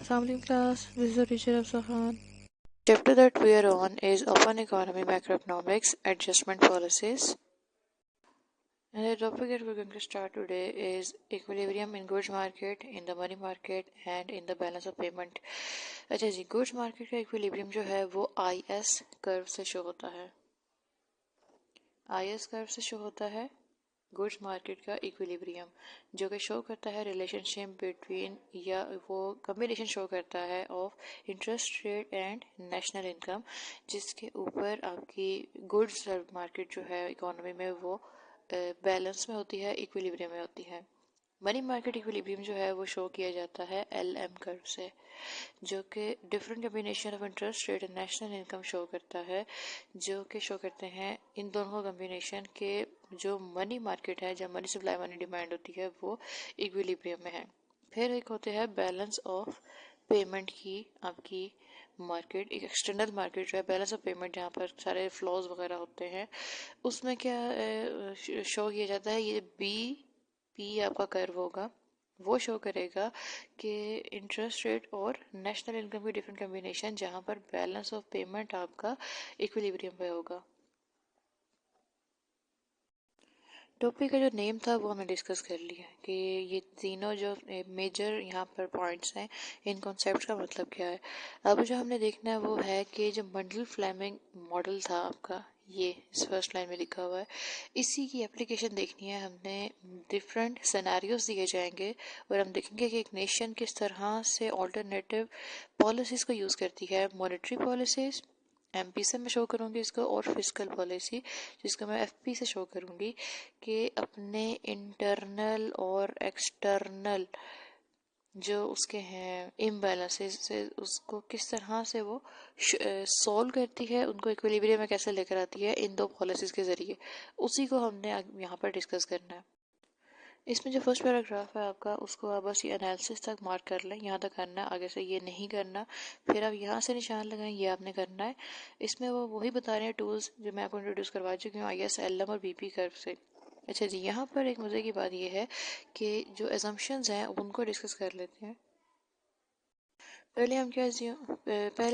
Assalamualaikum class, this is your teacher Afsa Khan. Chapter that we are on is Open Economy, Macroeconomics, Adjustment Policies. And the topic that we're going to start today is equilibrium in goods market, in the money market and in the balance of payment. अच्छा जी, goods market का equilibrium जो है वो IS curve से show होता है। IS curve से show होता है गुड्स मार्केट का इक्विलिब्रियम, जो कि शो करता है रिलेशनशिप बिटवीन, या वो कम्बिनेशन शो करता है of interest rate and national income, जिसके ऊपर आपकी गुड्स मार्केट जो है इकोनॉमी में वो बैलेंस में होती है, इक्विलिब्रियम में होती है। मनी मार्केट इक्विलिब्रियम जो है वो शो किया जाता है LM कर्व से, जो कि different combination of interest rate and national income show करता है, जो कि शो करते हैं इन दोनों कम्बिनेशन के जो मनी मार्केट है, जब मनी सप्लाई मनी डिमांड होती है, वो इक्विलिब्रियम में है। फिर एक होते हैं बैलेंस ऑफ पेमेंट की आपकी मार्केट, एक एक्सटर्नल मार्केट जो है बैलेंस ऑफ पेमेंट, जहाँ पर सारे फ्लॉज वगैरह होते हैं, उसमें क्या शो किया जाता है, ये पी आपका कर्व होगा, वो शो करेगा कि इंटरेस्ट रेट और नेशनल इनकम की डिफरेंट कम्बिनेशन, जहाँ पर बैलेंस ऑफ पेमेंट आपका इक्विलिब्रियम पे होगा। टॉपिक का जो नेम था वो हमने डिस्कस कर लिया कि ये तीनों जो मेजर यहाँ पर पॉइंट्स हैं, इन कॉन्सेप्ट्स का मतलब क्या है। अब जो हमने देखना है वो है कि जो बंडल फ्लेमिंग मॉडल था आपका, ये इस फर्स्ट लाइन में लिखा हुआ है, इसी की एप्लीकेशन देखनी है हमने। डिफरेंट सिनेरियोज दिए जाएंगे और हम देखेंगे कि एक नेशन किस तरह से ऑल्टरनेटिव पॉलिसीज़ को यूज़ करती है। मॉनेटरी पॉलिसीज़ MP से मैं शो करूँगी इसको, और फिजिकल पॉलिसी जिसको मैं FP से शो करूँगी, कि अपने इंटरनल और एक्सटर्नल जो उसके हैं इम्बैलेंसेस से उसको किस तरह से वो सॉल्व करती है, उनको इक्विलिब्रियम में कैसे लेकर आती है इन दो पॉलिसीज़ के ज़रिए, उसी को हमने यहाँ पर डिस्कस करना है। इसमें जो फर्स्ट पैराग्राफ है आपका, उसको आप बस ये एनालिसिस तक मार्क कर लें, यहाँ तक करना है, आगे से ये नहीं करना। फिर आप यहाँ से निशान लगाएं, ये आपने करना है। इसमें वो वही बता रहे हैं टूल्स जो मैं आपको इंट्रोड्यूस करवा चुकी हूँ IS LM और BP कर्व से। अच्छा जी, यहाँ पर एक मज़े की बात ये है कि जो एजम्पशंस हैं उनको डिस्कस कर लेते हैं। पहले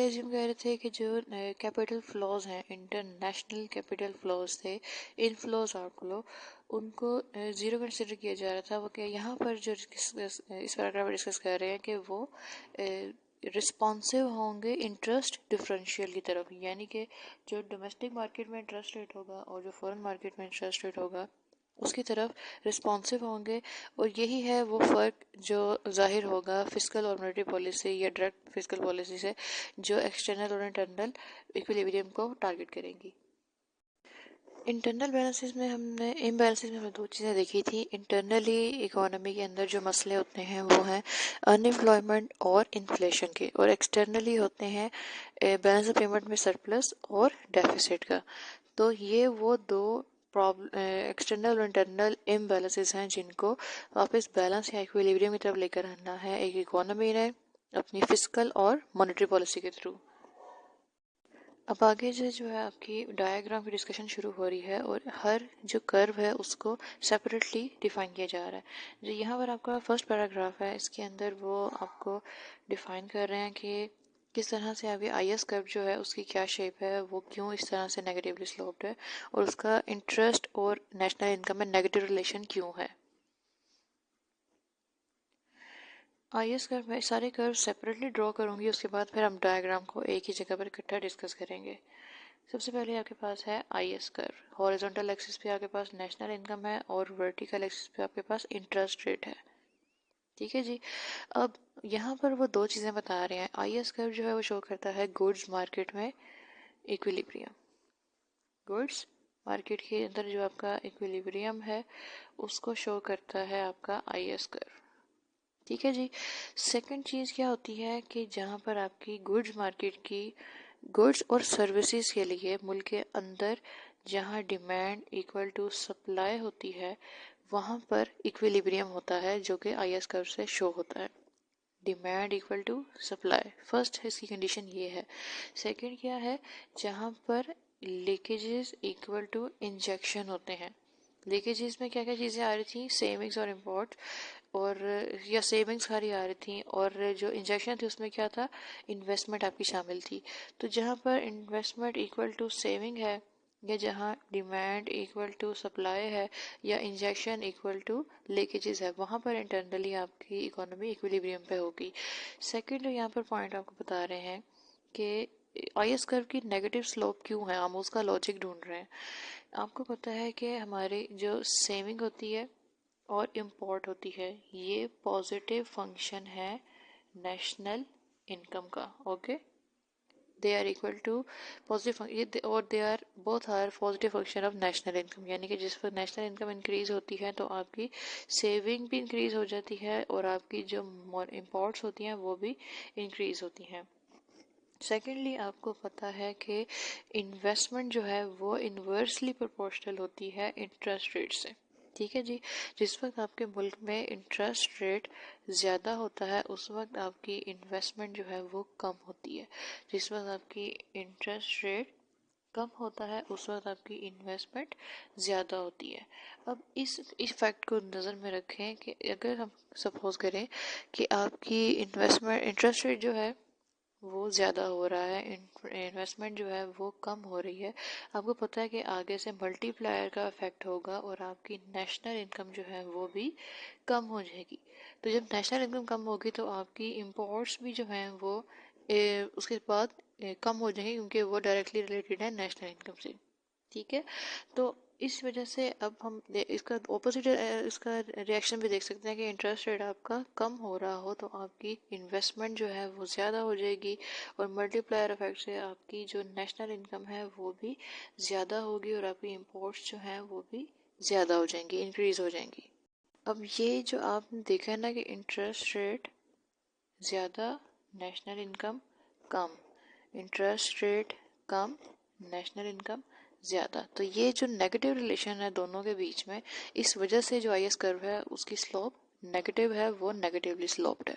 एज्यूम कर रहे थे कि जो कैपिटल फ्लोज हैं, इंटरनेशनल कैपिटल फ्लोज थे, इनफ्लोज आउटफ्लो, उनको ज़ीरो कंसिडर किया जा रहा था। वो क्या यहाँ पर जो इस पैराग्राफ में डिस्कस कर रहे हैं कि वो रिस्पॉन्सिव होंगे इंटरेस्ट डिफरेंशियल की तरफ, यानी कि जो डोमेस्टिक मार्केट में इंटरेस्ट रेट होगा और जो फॉरेन मार्केट में इंटरेस्ट रेट होगा उसकी तरफ रिस्पॉन्सिव होंगे। और यही है वो फ़र्क जो जाहिर होगा फिजिकल और मॉनेटरी पॉलिसी या डायरेक्ट फिजिकल पॉलिसी से, जो एक्सटर्नल और इंटरनल इक्विलिब्रियम को टारगेट करेंगी। इंटरनल बैलेंसेस में हमने इम्बैलेंसेस में हमने दो चीज़ें देखी थी। इंटरनली इकोनॉमी के अंदर जो मसले होते हैं वो हैं अनएम्प्लॉयमेंट और इन्फ्लेशन के, और एक्सटर्नली होते हैं बैलेंस ऑफ पेमेंट में सरप्लस और डेफिसिट का। तो ये वो दो प्रॉब्लम एक्सटर्नल और इंटरनल इम्बैलेंसेस हैं जिनको वापस बैलेंस या इक्विलिब्रियम की तरफ लेकर आना है एक इकोनॉमी ने अपनी फिजिकल और मॉनेटरी पॉलिसी के थ्रू। अब आगे से जो है आपकी डायग्राम की डिस्कशन शुरू हो रही है, और हर जो कर्व है उसको सेपरेटली डिफाइन किया जा रहा है। जो यहाँ पर आपका फर्स्ट पैराग्राफ है, इसके अंदर वो आपको डिफाइन कर रहे हैं कि किस तरह से अभी IS कर्व जो है उसकी क्या शेप है, वो क्यों इस तरह से नेगेटिवली स्लोप्ड है, और उसका इंटरेस्ट और नेशनल इनकम में नेगेटिव रिलेशन क्यों है। IS कर्व में सारे कर्व सेपरेटली ड्रॉ करूँगी, उसके बाद फिर हम डायग्राम को एक ही जगह पर इकट्ठा डिस्कस करेंगे। सबसे पहले आपके पास है IS कर्व। हॉरिजॉन्टल एक्सिस पे आपके पास नेशनल इनकम है और वर्टिकल एक्सिस पे आपके पास इंटरेस्ट रेट है। ठीक है जी। अब यहाँ पर वो दो चीज़ें बता रहे हैं। IS कर्व जो है वो शो करता है गुड्स मार्केट में इक्विलिब्रियम, गुड्स मार्केट के अंदर जो आपका इक्विलिब्रियम है उसको शो करता है आपका IS कर्व। ठीक है जी। सेकंड चीज़ क्या होती है कि जहाँ पर आपकी गुड्स मार्केट की गुड्स और सर्विसेज के लिए मुल्क के अंदर जहाँ डिमांड इक्वल टू सप्लाई होती है, वहाँ पर इक्विलिब्रियम होता है, जो कि IS कर्व से शो होता है। Demand equal to supply, first इसकी कंडीशन ये है। सेकंड क्या है, जहाँ पर लीकेजेस इक्वल टू इंजेक्शन होते हैं। लीकेजेस में क्या क्या चीज़ें आ रही थी, सेविंग्स और इम्पोर्ट, और या सेविंग्स खाली आ रही थी, और जो इंजेक्शन थी उसमें क्या था, इन्वेस्टमेंट आपकी शामिल थी। तो जहाँ पर इन्वेस्टमेंट इक्वल टू सेविंग है, या जहाँ डिमांड इक्वल टू सप्लाई है, या इंजेक्शन इक्वल टू लीकेजेस है, वहाँ पर इंटरनली आपकी इकोनॉमी इक्विलिब्रियम पे होगी। सेकंड यहाँ पर पॉइंट आपको बता रहे हैं कि आईएस कर्व की नेगेटिव स्लोप क्यों है, हम उसका लॉजिक ढूंढ रहे हैं। आपको पता है कि हमारी जो सेविंग होती है और इम्पोर्ट होती है, ये पॉजिटिव फंक्शन है नेशनल इनकम का। Okay, they are equal to positive, और they are both are positive function of national income. यानी कि जिस पर नेशनल इनकम इंक्रीज होती है तो आपकी सेविंग भी इंक्रीज हो जाती है, और आपकी जो इम्पोर्ट्स होती हैं वो भी इंक्रीज होती हैं। सेकेंडली, आपको पता है कि इन्वेस्टमेंट जो है वो इन्वर्सली प्रोपोर्शनल होती है इंटरेस्ट रेट से। ठीक है जी, जिस वक्त आपके मुल्क में इंटरेस्ट रेट ज़्यादा होता है उस वक्त आपकी इन्वेस्टमेंट जो है वो कम होती है। जिस वक्त आपकी इंटरेस्ट रेट कम होता है उस वक्त आपकी इन्वेस्टमेंट ज़्यादा होती है। अब इस फैक्ट को नज़र में रखें कि अगर हम सपोज करें कि आपकी इन्वेस्टमेंट इंटरेस्ट रेट जो है वो ज़्यादा हो रहा है, इन्वेस्टमेंट जो है वो कम हो रही है, आपको पता है कि आगे से मल्टीप्लायर का इफेक्ट होगा और आपकी नेशनल इनकम जो है वो भी कम हो जाएगी। तो जब नेशनल इनकम कम होगी तो आपकी इम्पोर्ट्स भी जो हैं वो उसके बाद कम हो जाएंगे, क्योंकि वो डायरेक्टली रिलेटेड है नेशनल इनकम से। ठीक है, तो इस वजह से अब हम इसका ऑपोजिट इसका रिएक्शन भी देख सकते हैं कि इंटरेस्ट रेट आपका कम हो रहा हो तो आपकी इन्वेस्टमेंट जो है वो ज़्यादा हो जाएगी, और मल्टीप्लायर इफेक्ट से आपकी जो नेशनल इनकम है वो भी ज़्यादा होगी, और आपकी इम्पोर्ट्स जो हैं वो भी ज़्यादा हो जाएंगी, इंक्रीज हो जाएंगी। अब ये जो आपने देखा है ना कि इंटरेस्ट रेट ज़्यादा, नेशनल इनकम कम, इंटरेस्ट रेट कम, नेशनल इनकम ज़्यादा, तो ये जो नेगेटिव रिलेशन है दोनों के बीच में, इस वजह से जो आईएस कर्व है उसकी स्लोप नेगेटिव है, वो नेगेटिवली स्लोप्ड है।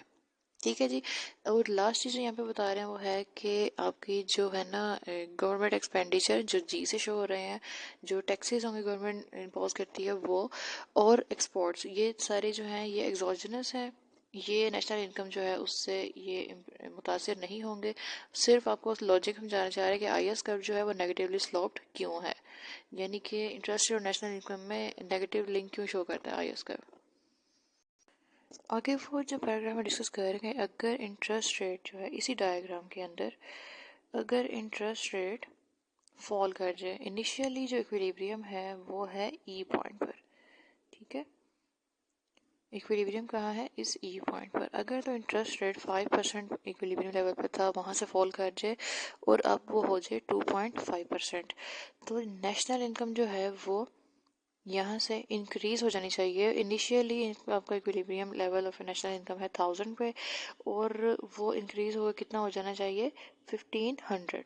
ठीक है जी, और लास्ट चीज़ यहाँ पे बता रहे हैं वो है कि आपकी जो है ना गवर्नमेंट एक्सपेंडिचर जो जी से शो हो रहे हैं, जो टैक्सेस होंगे गवर्नमेंट इम्पोज करती है वो, और एक्सपोर्ट्स, ये सारे जो हैं ये एग्जोजनस है, ये नेशनल इनकम जो है उससे ये मुतासिर नहीं होंगे। सिर्फ आपको लॉजिक समझाना चाह रहे हैं कि आईएस कर्व जो है वो नेगेटिवली स्लोप्ड क्यों है, यानी कि इंटरेस्ट और नेशनल इनकम में नेगेटिव लिंक क्यों शो करता है आईएस कर्व। आगे वो जो पैराग्राफ में डिस्कस करेंगे, अगर इंटरेस्ट रेट जो है इसी डायग्राम के अंदर, अगर इंटरेस्ट रेट फॉल कर जाए, इनिशियली जो इक्विलिब्रियम है वो है ई पॉइंट पर। ठीक है, इक्विलिब्रियम कहाँ है, इस ई पॉइंट पर। अगर तो इंटरेस्ट रेट 5% इक्विलिब्रियम लेवल पर था, वहाँ से फॉल कर जाए और अब वो हो जाए 2.5%, तो नेशनल इनकम जो है वो यहाँ से इंक्रीज हो जानी चाहिए। इनिशियली आपका equilibrium level of national income है 1000 पे, और वो इंक्रीज हो कितना हो जाना चाहिए, 1500।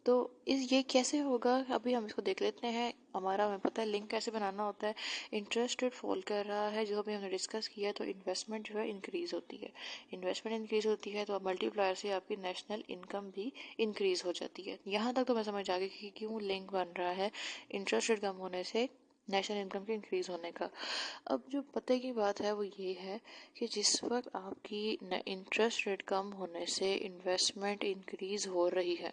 तो इस ये कैसे होगा, अभी हम इसको देख लेते हैं। हमारा हमें पता है लिंक कैसे बनाना होता है। इंटरेस्ट रेट फॉल कर रहा है, जो अभी हमने डिस्कस किया, तो इन्वेस्टमेंट जो है इंक्रीज होती है। इन्वेस्टमेंट इंक्रीज होती है तो मल्टीप्लायर से आपकी नेशनल इनकम भी इंक्रीज हो जाती है। यहाँ तक तो मैं समझ आ गई कि क्यों लिंक बन रहा है इंटरेस्ट रेट कम होने से नेशनल इनकम के इंक्रीज होने का। अब जो पते की बात है वो ये है कि जिस वक्त आपकी इंटरेस्ट रेट कम होने से इन्वेस्टमेंट इंक्रीज हो रही है,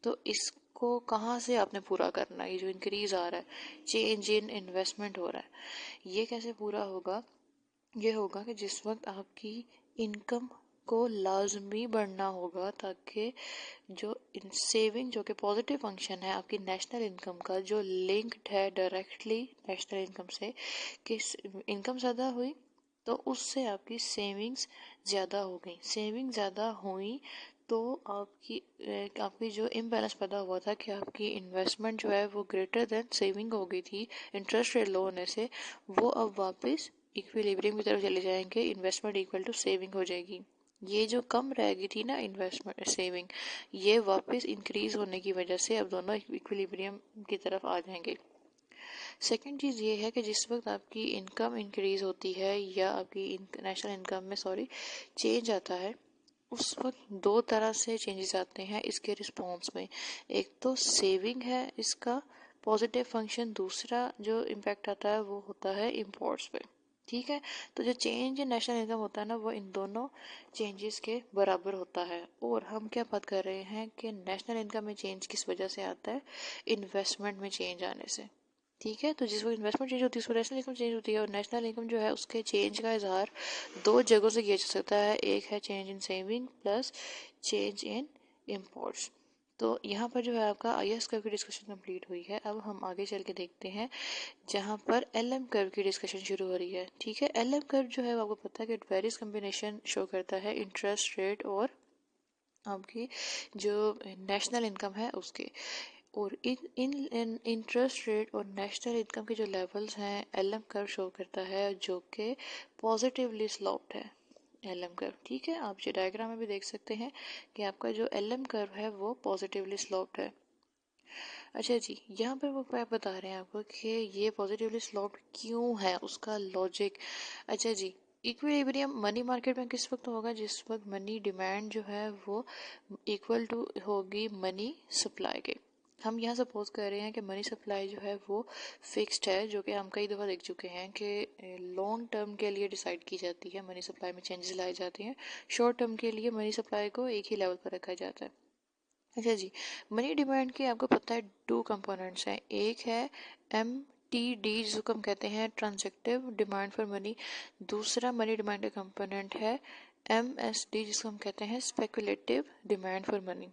तो इसको कहाँ से आपने पूरा करना है, ये जो इंक्रीज आ रहा है, चेंज इन इन्वेस्टमेंट हो रहा है, ये कैसे पूरा होगा। ये होगा कि जिस वक्त आपकी इनकम को लाजमी बढ़ना होगा, ताकि जो सेविंग जो कि पॉजिटिव फंक्शन है आपकी नेशनल इनकम का, जो लिंक्ड है डायरेक्टली नेशनल इनकम से, कि इनकम ज़्यादा हुई तो उससे आपकी सेविंग्स ज़्यादा हो गई, सेविंग ज़्यादा हुई तो आपकी जो इम्बैलेंस पैदा हुआ था कि आपकी इन्वेस्टमेंट जो है वो ग्रेटर देन सेविंग हो गई थी इंटरेस्ट रेट लो होने से, वो अब वापस इक्विलिब्रियम की तरफ चले जाएंगे, इन्वेस्टमेंट इक्वल टू सेविंग हो जाएगी। ये जो कम रह गई थी ना इन्वेस्टमेंट सेविंग, ये वापस इंक्रीज होने की वजह से अब दोनों इक्विलिब्रियम की तरफ आ जाएंगे। सेकंड चीज़ ये है कि जिस वक्त आपकी इनकम इंक्रीज होती है या आपकी नेशनल इनकम में चेंज आता है, उस वक्त दो तरह से चेंजेस आते हैं इसके रिस्पॉन्स में। एक तो सेविंग है इसका पॉजिटिव फंक्शन, दूसरा जो इम्पैक्ट आता है वो होता है इम्पोर्ट्स पे। ठीक है। तो जो चेंज इन नेशनल इनकम होता है ना, वो इन दोनों चेंजेस के बराबर होता है। और हम क्या बात कर रहे हैं कि नेशनल इनकम में चेंज किस वजह से आता है, इन्वेस्टमेंट में चेंज आने से। ठीक है। तो जिस वक्त इन्वेस्टमेंट चेंज होती है उसको नेशनल इनकम चेंज होती है। और नेशनल इनकम जो है उसके चेंज का इजहार दो जगहों से किया जा सकता है। एक है change in saving plus change in imports. तो यहाँ पर जो है आपका IS कर्व की डिस्कशन कंप्लीट हुई है। अब हम आगे चल के देखते हैं जहाँ पर LM कर्व की डिस्कशन शुरू हो रही है। ठीक है। LM कर्व जो है आपको पता है कि वेरियस कम्बिनेशन शो करता है इंटरेस्ट रेट और आपकी जो नेशनल इनकम है उसके। और इन इंटरेस्ट रेट और नेशनल इनकम के जो लेवल्स हैं LM कर्व शो करता है, जो कि पॉजिटिवली स्लोप्ड है LM कर्व। ठीक है। आप जो डायग्राम में भी देख सकते हैं कि आपका जो LM कर्व है वो पॉजिटिवली स्लोप्ड है। अच्छा जी, यहाँ पर वो क्या बता रहे हैं आपको कि ये पॉजिटिवली स्लोप्ड क्यों है, उसका लॉजिक। अच्छा जी, इक्विलिब्रियम मनी मार्केट में किस वक्त होगा, जिस वक्त मनी डिमांड जो है वो इक्वल टू होगी मनी सप्लाई के। हम यहाँ सपोज कर रहे हैं कि मनी सप्लाई जो है वो फिक्स्ड है, जो कि हम कई दफ़ा देख चुके हैं कि लॉन्ग टर्म के लिए डिसाइड की जाती है, मनी सप्लाई में चेंजेस लाए जाते हैं। शॉर्ट टर्म के लिए मनी सप्लाई को एक ही लेवल पर रखा जाता है। अच्छा जी, मनी डिमांड के आपको पता है दो कंपोनेंट्स हैं। एक है MTD जिसको हम कहते हैं ट्रांजैक्टिव डिमांड फॉर मनी। दूसरा मनी डिमांड का कंपोनेंट है MSD जिसको हम कहते हैं speculative demand for money.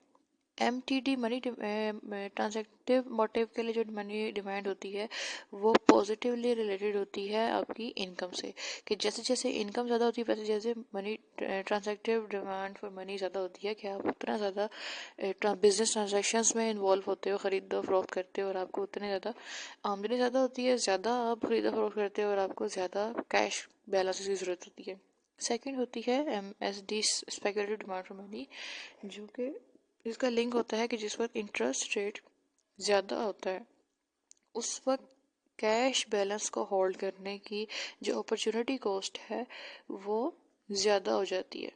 MTD money transactive motive के लिए जो मनी डिमांड होती है वो पॉजिटिवली रिलेटेड होती है आपकी इनकम से, कि जैसे जैसे इनकम ज़्यादा होती है वैसे जैसे मनी ट्रांजैक्टिव डिमांड फॉर मनी ज़्यादा होती है, कि आप उतना ज़्यादा बिजनेस ट्रांजैक्शंस में इन्वॉल्व होते हो, खरीदो फरोख्त करते हो और आपको उतने ज़्यादा आमदनी ज़्यादा होती है, ज़्यादा आप खरीदो फरोख्त करते हो और आपको ज़्यादा कैश बैलेंस की ज़रूरत होती है। सेकंड होती है MSD speculative demand for money, जो कि इसका लिंक होता है कि जिस वक्त इंटरेस्ट रेट ज़्यादा होता है उस वक्त कैश बैलेंस को होल्ड करने की जो अपॉर्चुनिटी कॉस्ट है वो ज़्यादा हो जाती है।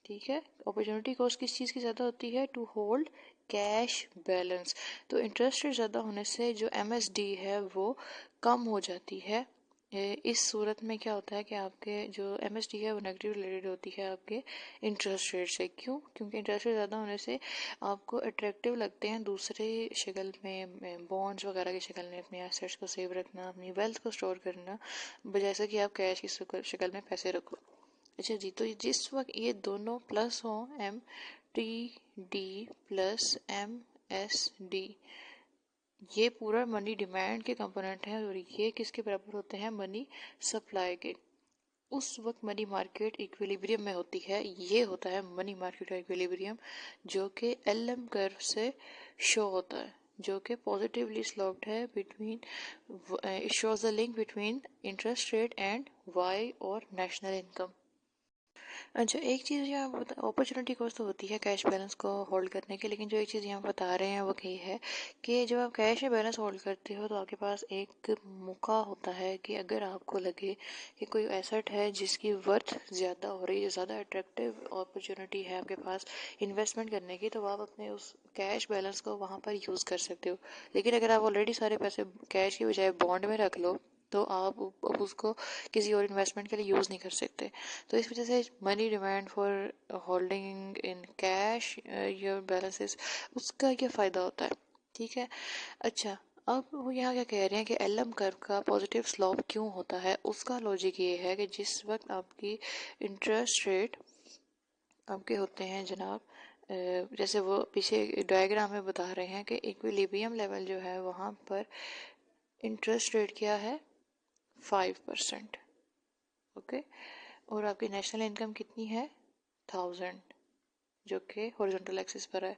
ठीक है। अपॉर्चुनिटी कॉस्ट किस चीज़ की ज़्यादा होती है, टू होल्ड कैश बैलेंस। तो इंटरेस्ट रेट ज़्यादा होने से जो MSD है वो कम हो जाती है। इस सूरत में क्या होता है कि आपके जो MSD है वो नेगेटिव रिलेटेड होती है आपके इंटरेस्ट रेट से। क्यों? क्योंकि इंटरेस्ट रेट ज़्यादा होने से आपको अट्रैक्टिव लगते हैं दूसरे शक्ल में, बॉन्ड्स वगैरह की शक्ल में अपने एसेट्स को सेव रखना, अपनी वेल्थ को स्टोर करना, बजाय से कि आप कैश की शक्ल में पैसे रखो। अच्छा जी, तो जिस वक्त ये दोनों प्लस हो, MTD प्लस MSD, ये पूरा मनी डिमांड के कंपोनेंट हैं और ये किसके बराबर होते हैं, मनी सप्लाई के। उस वक्त मनी मार्केट इक्विलिब्रियम में होती है। ये होता है मनी मार्केट का इक्विलिब्रियम, जो कि LM कर्व से शो होता है, जो कि पॉजिटिवली स्लोप्ड है between, it shows the link between interest rate and Y और नेशनल इनकम। अच्छा, एक चीज़ यहाँ बता, अपॉर्चुनिटी कॉस्ट तो होती है कैश बैलेंस को होल्ड करने की, लेकिन जो एक चीज़ यहाँ बता रहे हैं वो ये है कि जब आप कैश में बैलेंस होल्ड करते हो तो आपके पास एक मौका होता है कि अगर आपको लगे कि कोई एसेट है जिसकी वर्थ ज़्यादा हो रही है, ज़्यादा अट्रैक्टिव अपॉर्चुनिटी है आपके पास इन्वेस्टमेंट करने की, तो आप अपने उस कैश बैलेंस को वहाँ पर यूज़ कर सकते हो। लेकिन अगर आप ऑलरेडी सारे पैसे कैश की बजाय बॉन्ड में रख लो तो आप उसको किसी और इन्वेस्टमेंट के लिए यूज़ नहीं कर सकते। तो इस वजह से money demand for holding in cash your balances, उसका क्या फ़ायदा होता है। ठीक है। अच्छा, अब वो यहाँ क्या कह रहे हैं कि LM कर्व का पॉजिटिव स्लोप क्यों होता है, उसका लॉजिक ये है कि जिस वक्त आपकी इंटरेस्ट रेट आपके होते हैं जनाब, जैसे वो पीछे डायग्राम में बता रहे हैं कि इक्विलिब्रियम लेवल जो है वहाँ पर इंटरेस्ट रेट क्या है, 5%। ओके। और आपकी नेशनल इनकम कितनी है, 1000, जो कि हॉरिजॉन्टल एक्सिस पर है,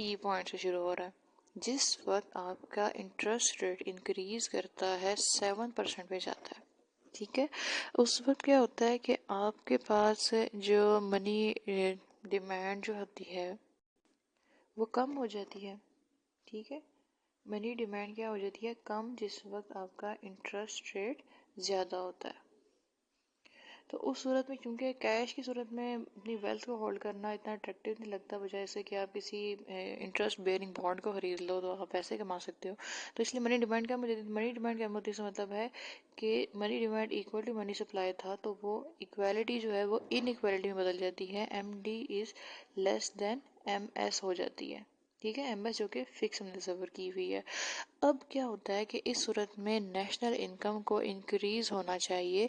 E पॉइंट से शुरू हो रहा है। जिस वक्त आपका इंटरेस्ट रेट इंक्रीज करता है 7% पे जाता है, ठीक है, उस वक्त क्या होता है कि आपके पास जो मनी डिमांड जो होती है वो कम हो जाती है। ठीक है। मनी डिमांड क्या हो जाती है, कम, जिस वक्त आपका इंटरेस्ट रेट ज़्यादा होता है। तो उस सूरत में क्योंकि कैश की सूरत में अपनी वेल्थ को होल्ड करना इतना अट्रैक्टिव नहीं लगता, बजाय से कि आप किसी इंटरेस्ट बेयरिंग बॉन्ड को खरीद लो तो आप पैसे कमा सकते हो। तो इसलिए मनी डिमांड कम हो जाती है। मनी डिमांड कम होती है, मतलब है कि money demand equal to money supply था, तो वो इक्वालिटी जो है वो इनइक्वालिटी में बदल जाती है, M D is less than M S हो जाती है। ठीक है, एम एस जो कि फिक्स हमने सफ़र की हुई है। अब क्या होता है कि इस सूरत में नेशनल इनकम को इंक्रीज होना चाहिए,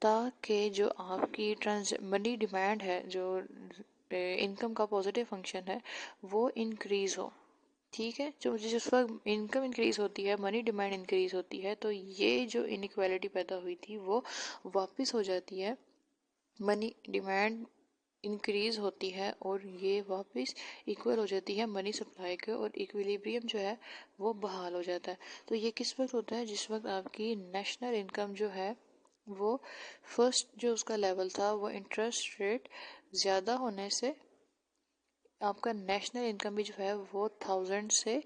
ताकि जो आपकी ट्रांस मनी डिमांड है, जो इनकम का पॉजिटिव फंक्शन है, वो इंक्रीज हो। ठीक है, जो जिस वक्त इनकम इंक्रीज होती है, मनी डिमांड इंक्रीज होती है, तो ये जो इनइक्वालिटी पैदा हुई थी वो वापस हो जाती है। मनी डिमांड इंक्रीज होती है और ये वापस इक्वल हो जाती है मनी सप्लाई के, और इक्विलिब्रियम जो है वो बहाल हो जाता है। तो ये किस वक्त होता है? जिस वक्त आपकी नेशनल इनकम जो है वो फर्स्ट जो उसका लेवल था वो इंटरेस्ट रेट ज़्यादा होने से आपका नेशनल इनकम भी जो है वो 1000 से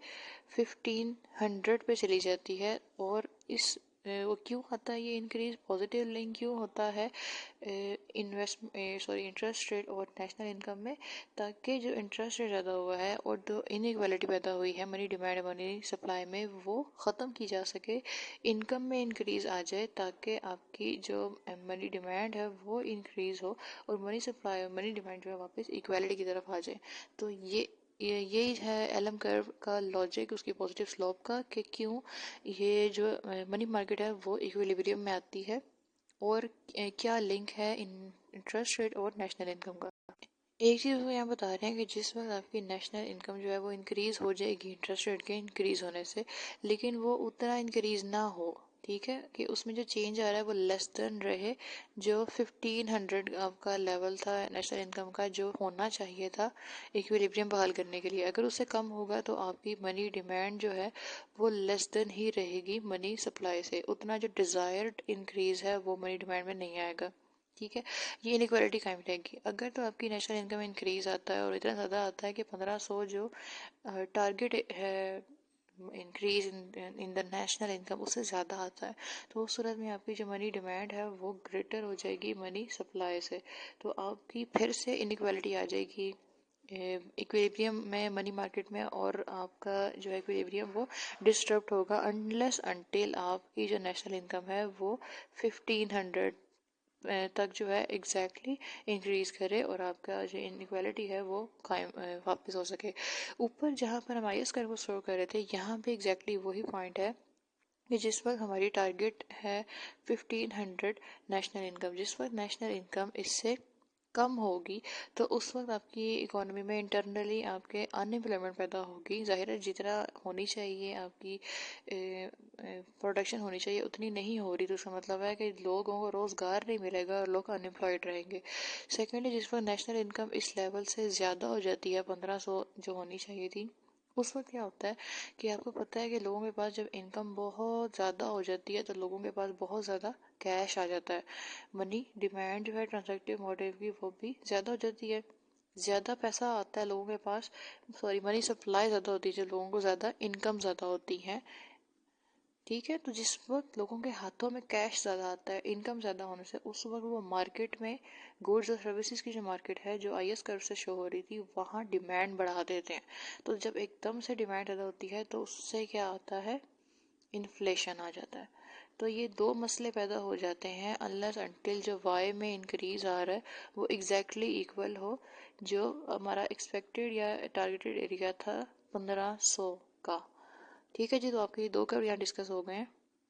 1500 पे चली जाती है। और इस वो क्यों आता है ये इंक्रीज? पॉजिटिव लिंक क्यों होता है इंटरेस्ट रेट और नेशनल इनकम में? ताकि जो इंटरेस्ट रेट ज़्यादा हुआ है और जो इनइक्वालिटी पैदा हुई है मनी डिमांड मनी सप्लाई में, वो ख़त्म की जा सके, इनकम में इंक्रीज आ जाए, ताकि आपकी जो मनी डिमांड है वो इंक्रीज हो और मनी सप्लाई और मनी डिमांड जो है वापस इक्वालिटी की तरफ आ जाए। तो यही है एलम कर्व का लॉजिक, उसकी पॉजिटिव स्लोप का, कि क्यों ये जो मनी मार्केट है वो इक्विलिब्रियम में आती है, और क्या लिंक है इंटरेस्ट रेट और नेशनल इनकम का। एक चीज़ वो यहाँ बता रहे हैं कि जिस वक्त आपकी नेशनल इनकम जो है वो इंक्रीज़ हो जाएगी इंटरेस्ट रेट के इंक्रीज़ होने से, लेकिन वो उतना इंक्रीज़ ना हो, ठीक है, कि उसमें जो चेंज आ रहा है वो लेस देन रहे जो 1500 आपका लेवल था नेशनल इनकम का, जो होना चाहिए था इक्विलिब्रियम बहाल करने के लिए। अगर उससे कम होगा तो आपकी मनी डिमांड जो है वो लेस देन ही रहेगी मनी सप्लाई से, उतना जो डिज़ायर्ड इंक्रीज़ है वो मनी डिमांड में नहीं आएगा। ठीक है, ये इनइक्वालिटी कायम रहेगी। अगर तो आपकी नेशनल इनकम इंक्रीज आता है और इतना ज़्यादा आता है कि 1500 जो टारगेट है increase in the national income उससे ज़्यादा आता है, तो उस सूरत में आपकी जो मनी डिमांड है वो ग्रेटर हो जाएगी मनी सप्लाई से, तो आपकी फिर से इनइक्वालिटी आ जाएगी इक्विलिब्रियम में मनी मार्केट में, और आपका जो है इक्विलिब्रियम वो डिस्टर्ब होगा अनलेस अनटिल आपकी जो नेशनल इनकम है वो 1500 तक जो है एग्जैक्टली इंक्रीज करे और आपका जो इनइक्वालिटी है वो कायम वापस हो सके। ऊपर जहाँ पर हम आईएस कर्व को शो कर रहे थे, यहाँ पे एग्जैक्टली वही पॉइंट है कि जिस वक्त हमारी टारगेट है 1500 नेशनल इनकम, जिस वक्त नेशनल इनकम इससे कम होगी तो उस वक्त आपकी इकोनॉमी में इंटरनली आपके अनएम्प्लॉयमेंट पैदा होगी। ज़ाहिर है जितना होनी चाहिए आपकी प्रोडक्शन होनी चाहिए उतनी नहीं हो रही, तो उसका मतलब है कि लोगों को रोज़गार नहीं मिलेगा और लोग अनएम्प्लॉयड रहेंगे। सेकेंडली, जिस वक्त नेशनल इनकम इस लेवल से ज़्यादा हो जाती है 1500 जो होनी चाहिए थी, उस वक्त क्या होता है कि आपको पता है कि लोगों के पास जब इनकम बहुत ज़्यादा हो जाती है तो लोगों के पास बहुत ज़्यादा कैश आ जाता है। मनी डिमांड जो है ट्रांजैक्टिव मॉडल की वो भी ज़्यादा हो जाती है, ज़्यादा पैसा आता है लोगों के पास, मनी सप्लाई ज़्यादा होती है, जो लोगों को ज़्यादा इनकम ज़्यादा होती है। ठीक है, तो जिस वक्त लोगों के हाथों में कैश ज़्यादा आता है इनकम ज़्यादा होने से, उस वक्त वो मार्केट में गुड्स और सर्विसेज की जो मार्केट है जो आईएस कर्व से शो हो रही थी वहाँ डिमांड बढ़ा देते हैं। तो जब एकदम से डिमांड ज़्यादा होती है तो उससे क्या आता है? इन्फ्लेशन आ जाता है। तो ये दो मसले पैदा हो जाते हैं अनलेस अनटिल जो वाई में इंक्रीज आ रहा है वो एग्जैक्टली इक्वल हो जो हमारा एक्सपेक्टेड या टारगेटेड एरिया था 1500 का। ठीक है जी, तो आपके दो कर्व यहाँ डिस्कस हो गए हैं।